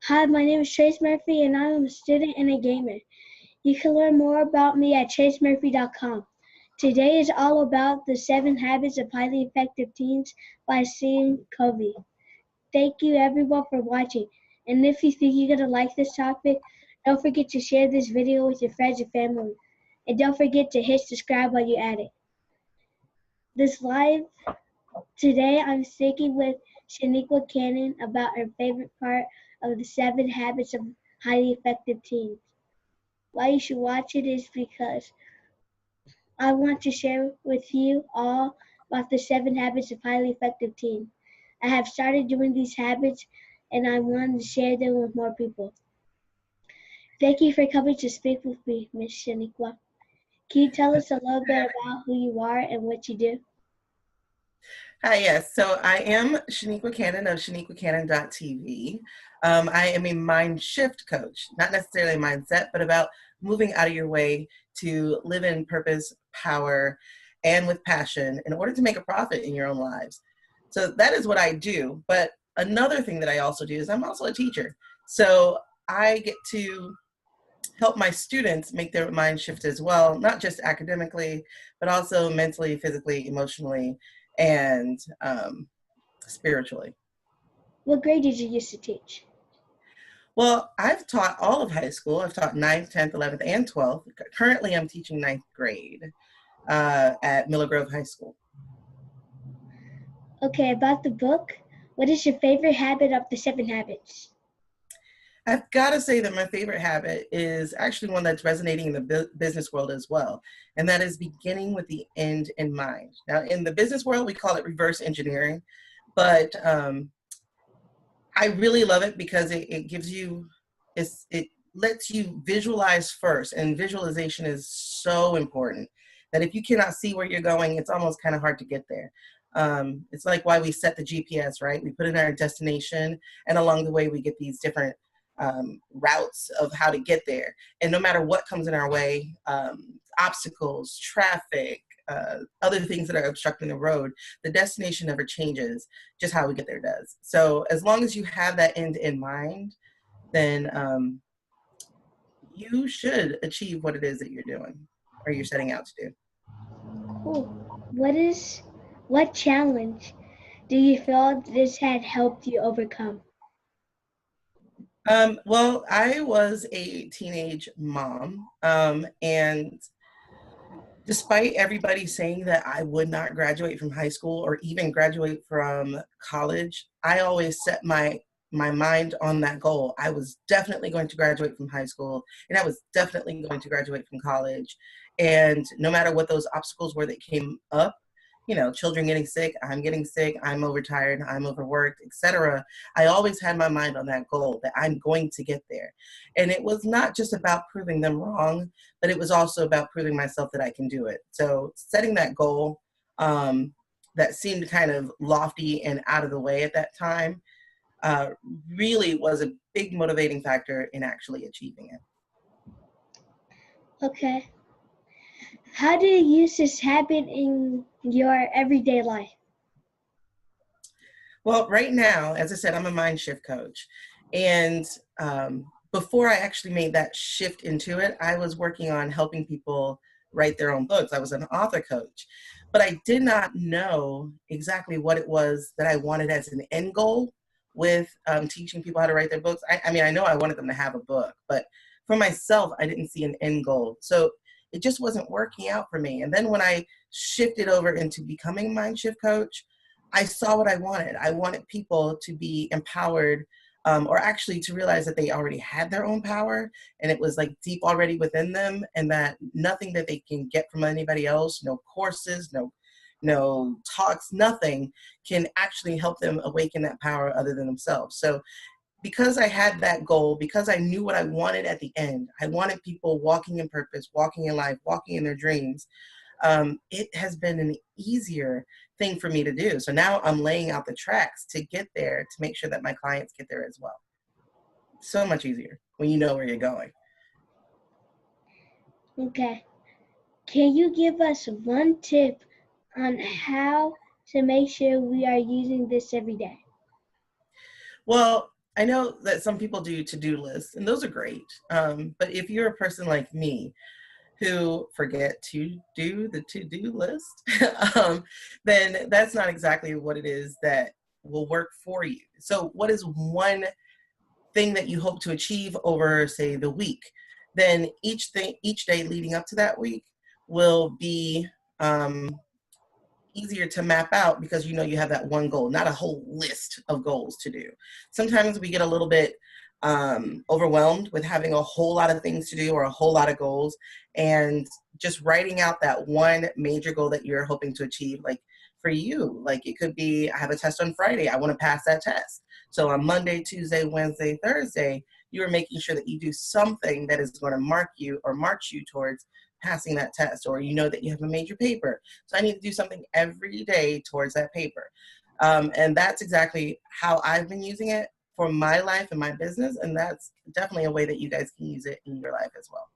Hi, my name is Chase Murphy, and I'm a student and a gamer. You can learn more about me at chasemurphy.com. Today is all about the 7 Habits of Highly Effective Teens by Stephen Covey. Thank you everyone for watching. And if you think you're going to like this topic, don't forget to share this video with your friends and family. And don't forget to hit subscribe while you're at it. This live Today I'm speaking with Shaniqua Cannon about her favorite part of the 7 Habits of Highly Effective Teens. Why you should watch it is because I want to share with you all about the 7 Habits of Highly Effective Teens. I have started doing these habits and I want to share them with more people. Thank you for coming to speak with me, Miss Shaniqua. Can you tell us a little bit about who you are and what you do? Hi, yes. So I am Shaniqua Cannon of ShaniquaCannon.tv. I am a mind shift coach, not necessarily mindset, but about moving out of your way to live in purpose, power, and with passion in order to make a profit in your own lives. So that is what I do. But another thing that I also do is I'm also a teacher. So I get to help my students make their mind shift as well, not just academically, but also mentally, physically, emotionally, and spiritually. What grade did you used to teach? Well, I've taught all of high school. I've taught 9th, 10th, 11th, and 12th. Currently, I'm teaching 9th grade at Miller Grove High School. Okay, about the book, what is your favorite habit of the 7 habits? I've got to say that my favorite habit is actually one that's resonating in the business world as well, and that is beginning with the end in mind. Now, in the business world, we call it reverse engineering, but I really love it because it gives you, it lets you visualize first, and visualization is so important that if you cannot see where you're going, it's almost kind of hard to get there. It's like why we set the GPS, right? We put in our destination, and along the way, we get these different routes of how to get there. And no matter what comes in our way, obstacles, traffic, other things that are obstructing the road, the destination never changes, just how we get there does. So as long as you have that end in mind, then you should achieve what it is that you're doing or you're setting out to do. Cool. What challenge do you feel this had helped you overcome? Well, I was a teenage mom, and despite everybody saying that I would not graduate from high school or even graduate from college, I always set my mind on that goal. I was definitely going to graduate from high school, and I was definitely going to graduate from college. And no matter what those obstacles were that came up, you know, children getting sick, I'm overtired, I'm overworked, etc. I always had my mind on that goal that I'm going to get there. And it was not just about proving them wrong, but it was also about proving myself that I can do it. So setting that goal that seemed kind of lofty and out of the way at that time uh, really was a big motivating factor in actually achieving it. Okay. How do you use this habit in your everyday life? Well, right now, as I said, I'm a mind shift coach. And before I actually made that shift into it, I was working on helping people write their own books. I was an author coach, but I did not know exactly what it was that I wanted as an end goal with teaching people how to write their books. I mean, I know I wanted them to have a book, but for myself, I didn't see an end goal. So it just wasn't working out for me. And then when I shifted over into becoming a mind shift coach, I saw what I wanted. I wanted people to be empowered, or actually to realize that they already had their own power and it was like deep already within them, and that nothing that they can get from anybody else, no courses, no talks, nothing can actually help them awaken that power other than themselves. So because I had that goal, because I knew what I wanted at the end, I wanted people walking in purpose, walking in life, walking in their dreams. It has been an easier thing for me to do. So now I'm laying out the tracks to get there to make sure that my clients get there as well. So much easier when you know where you're going. Okay. Can you give us one tip on how to make sure we are using this every day? Well, I know that some people do to-do lists, and those are great. But if you're a person like me who forget to do the to-do list, then that's not exactly what it is that will work for you. So what is one thing that you hope to achieve over, say, the week? Then each day leading up to that week will be um, easier to map out because you know you have that one goal, not a whole list of goals to do. Sometimes we get a little bit overwhelmed with having a whole lot of things to do or a whole lot of goals, and just writing out that one major goal that you're hoping to achieve. Like for you, like it could be, I have a test on Friday, I want to pass that test. So on Monday, Tuesday, Wednesday, Thursday, you are making sure that you do something that is going to march you towards passing that test, or you know that you have a major paper. So I need to do something every day towards that paper. And that's exactly how I've been using it for my life and my business. And that's definitely a way that you guys can use it in your life as well.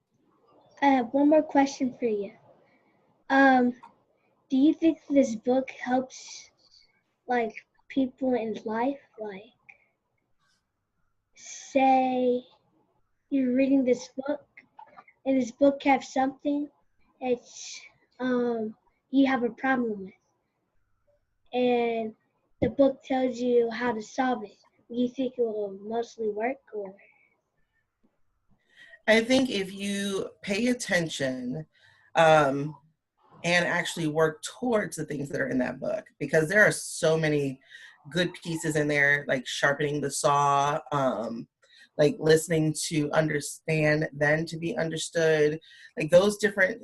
I have one more question for you. Do you think this book helps like people in life? Like, say you're reading this book, and this book has something that you have a problem with, and the book tells you how to solve it. Do you think it will mostly work, or? I think if you pay attention um, and actually work towards the things that are in that book, because there are so many good pieces in there, like sharpening the saw, like listening to understand, then to be understood, like those different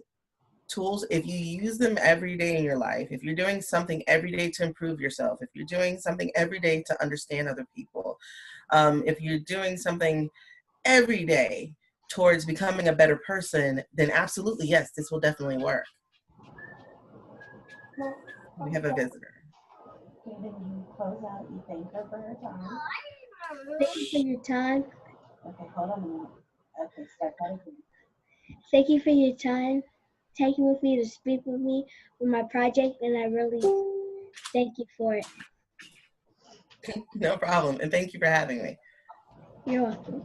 tools, if you use them every day in your life, if you're doing something every day to improve yourself, if you're doing something every day to understand other people, if you're doing something every day towards becoming a better person, then absolutely, yes, this will definitely work. We have a visitor. Okay, then you close out, you thank her for her time. Thank you for your time. Okay, hold on a minute. Okay, start that again. Thank you for your time, taking with me to speak with me for my project, and I really thank you for it. No problem. And thank you for having me. You're welcome.